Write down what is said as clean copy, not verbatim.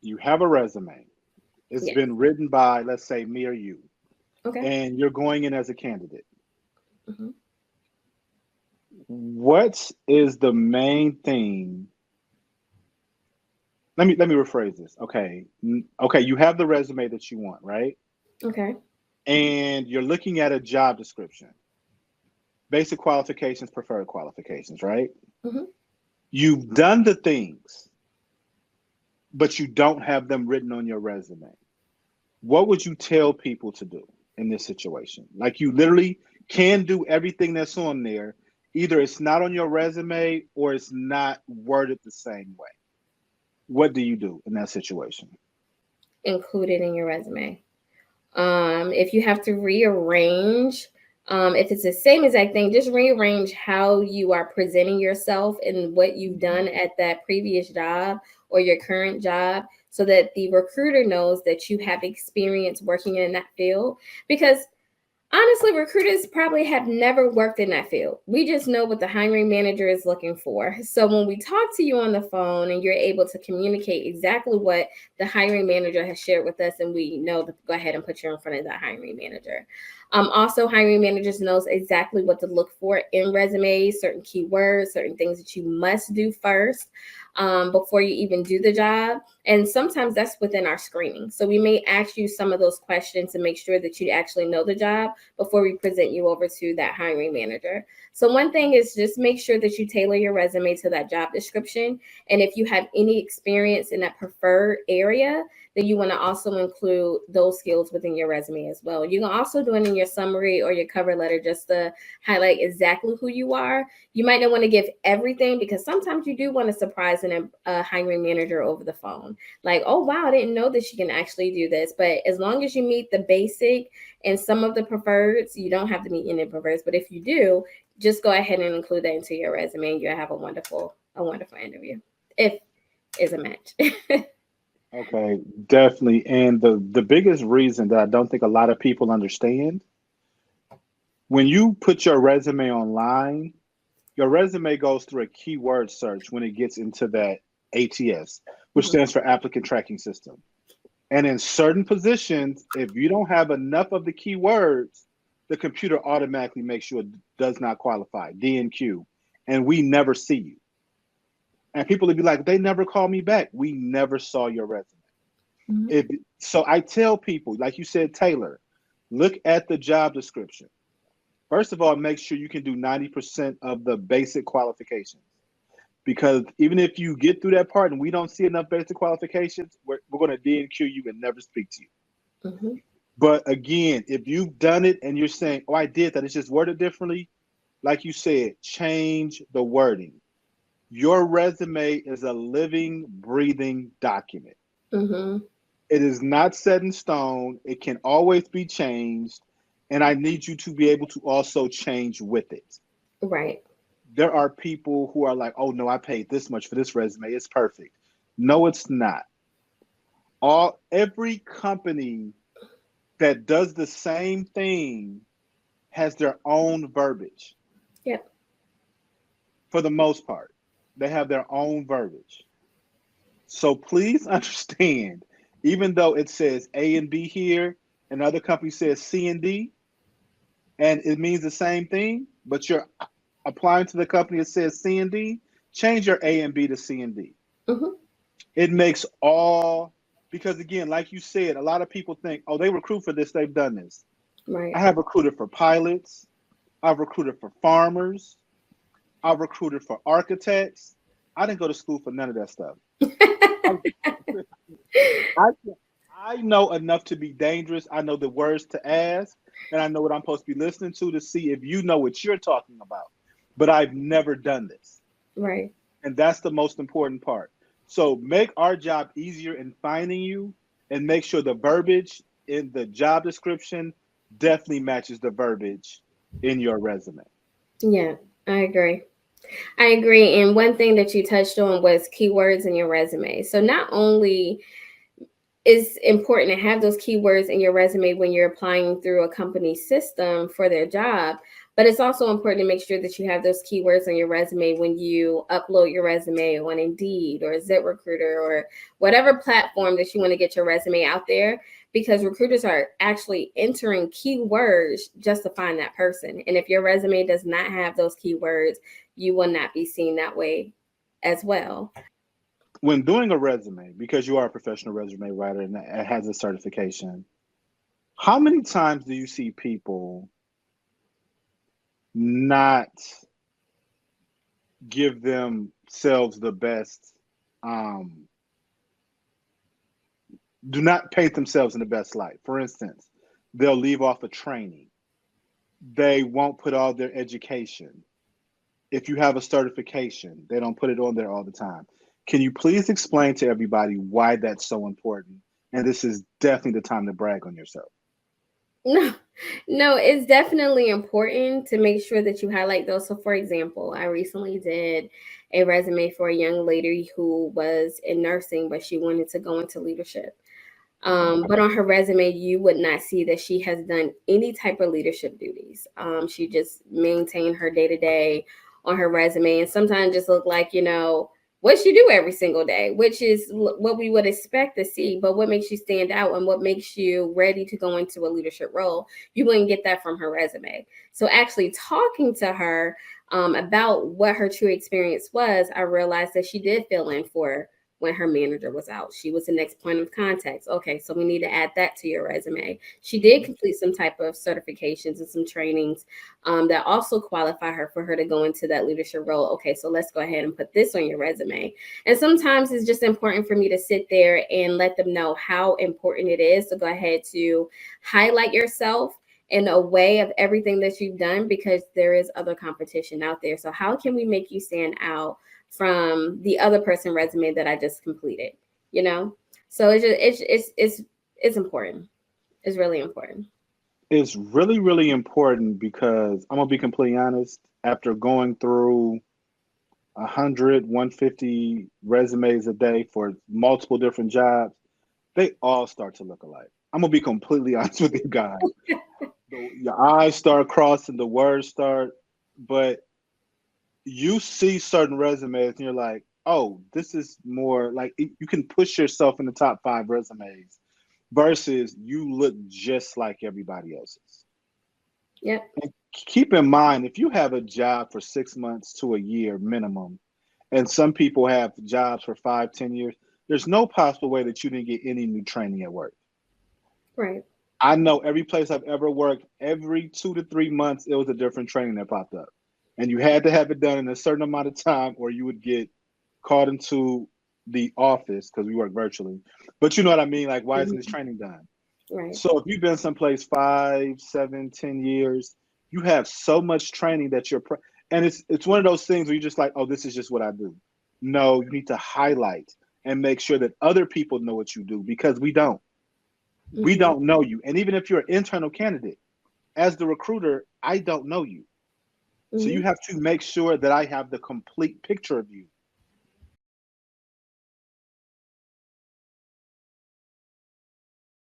You have a resume. It's Yes. been written by, let's say, me or you, Okay. and you're going in as a candidate. Hmm. What is the main thing? Let me rephrase this. Okay. Okay, you have the resume that you want, right? Okay. And you're looking at a job description. Basic qualifications, preferred qualifications, right? Hmm. You've done the things, but you don't have them written on your resume. What would you tell people to do in this situation? Like you literally can do everything that's on there. Either it's not on your resume or it's not worded the same way. What do you do in that situation? Included in your resume. If you have to rearrange, if it's the same exact thing, just rearrange how you are presenting yourself and what you've Mhm. done at that previous job or your current job so that the recruiter knows that you have experience working in that field. Because honestly, recruiters probably have never worked in that field. We just know what the hiring manager is looking for. So when we talk to you on the phone and you're able to communicate exactly what the hiring manager has shared with us, and we know to go ahead and put you in front of that hiring manager. Also, hiring managers knows exactly what to look for in resumes, certain keywords, certain things that you must do first before you even do the job. And sometimes that's within our screening. So we may ask you some of those questions to make sure that you actually know the job before we present you over to that hiring manager. So one thing is just make sure that you tailor your resume to that job description. And if you have any experience in that preferred area, then you want to also include those skills within your resume as well. You can also do it in your summary or your cover letter just to highlight exactly who you are. You might not want to give everything because sometimes you do want to surprise a hiring manager over the phone. Like, oh, wow, I didn't know that she can actually do this. But as long as you meet the basic and some of the preferreds, you don't have to meet any preferreds. But if you do, just go ahead and include that into your resume and you'll have a wonderful interview. If is a match. Okay, definitely. And the biggest reason that I don't think a lot of people understand, when you put your resume online, your resume goes through a keyword search when it gets into that ATS, which Mhm. stands for applicant tracking system. And in certain positions, if you don't have enough of the keywords, the computer automatically makes sure it does not qualify, DNQ, and we never see you. And people would be like, they never call me back. We never saw your resume. Mhm. If so, I tell people, like you said, Taylor, look at the job description. First of all, make sure you can do 90% of the basic qualifications. Because even if you get through that part and we don't see enough basic qualifications, we're going to DNQ you and never speak to you. Mhm. But again, if you've done it and you're saying, oh, I did that, it's just worded differently, like you said, change the wording. Your resume is a living, breathing document. Mhm. It is not set in stone. It can always be changed. And I need you to be able to also change with it. Right. There are people who are like, oh, no, I paid this much for this resume. It's perfect. No, it's not. Every company that does the same thing has their own verbiage Yep. for the most part. They have their own verbiage. So please understand, even though it says A and B here, and other company says C and D, and it means the same thing, but you're applying to the company that says C and D, change your A and B to C and D. Mhm. It makes all, because again, like you said, a lot of people think, oh, they recruit for this, they've done this. Right. I have recruited for pilots, I've recruited for farmers, I've recruited for architects. I didn't go to school for none of that stuff. I, I, I know enough to be dangerous. I know the words to ask, and I know what I'm supposed to be listening to see if you know what you're talking about. But I've never done this. Right. And that's the most important part. So make our job easier in finding you and make sure the verbiage in the job description definitely matches the verbiage in your resume. Yeah, I agree. I agree. And one thing that you touched on was keywords in your resume. So not only is important to have those keywords in your resume when you're applying through a company system for their job, But it's also important to make sure that you have those keywords on your resume when you upload your resume on Indeed or ZipRecruiter or whatever platform that you want to get your resume out there, because recruiters are actually entering keywords just to find that person. And if your resume does not have those keywords, you will not be seen that way as well. When doing a resume, because you are a professional resume writer and it has a certification, how many times do you see people not give themselves the best, um, do not paint themselves in the best light? For instance, they'll leave off a training. They won't put all their education. If you have a certification, they don't put it on there all the time. Can you please explain to everybody why that's so important? And this is definitely the time to brag on yourself. No, no, it's definitely important to make sure that you highlight those. So, for example, I recently did a resume for a young lady who was in nursing, but she wanted to go into leadership. But on her resume, you would not see that she has done any type of leadership duties. She just maintained her day to day on her resume, and sometimes just look like, what she do every single day, which is what we would expect to see. But what makes you stand out and what makes you ready to go into a leadership role, you wouldn't get that from her resume. So actually talking to her about what her true experience was, I realized that she did fill in for when her manager was out. She was the next point of contact. Okay, so we need to add that to your resume. She did complete some type of certifications and some trainings that also qualify her for her to go into that leadership role. Okay, so let's go ahead and put this on your resume. And sometimes it's just important for me to sit there and let them know how important it is to go ahead to highlight yourself in a way of everything that you've done, because there is other competition out there. So how can we make you stand out from the other person resume that I just completed, you know? So it's important. It's really important. It's really, really important because I'm gonna be completely honest. After going through 150 resumes a day for multiple different jobs, they all start to look alike. I'm gonna be completely honest with you guys. Your eyes start crossing, the words start, but you see certain resumes and you're like, oh, this is more like you can push yourself in the top 5 resumes versus you look just like everybody else's. Yep. And keep in mind, if you have a job for 6 months to a year minimum, and some people have jobs for 5, 10 years, there's no possible way that you didn't get any new training at work. Right. I know every place I've ever worked, every 2 to 3 months, it was a different training that popped up. And you had to have it done in a certain amount of time or you would get called into the office because we work virtually. But you know what I mean? Like, why isn't this Mhm. training done? Right. So if you've been someplace 5, 7, 10 years, you have so much training that and it's one of those things where you're just like, oh, this is just what I do. No, you need to highlight and make sure that other people know what you do because we don't. We Hmm. don't know you. And even if you're an internal candidate, as the recruiter, I don't know you. So you Hmm. have to make sure that I have the complete picture of you.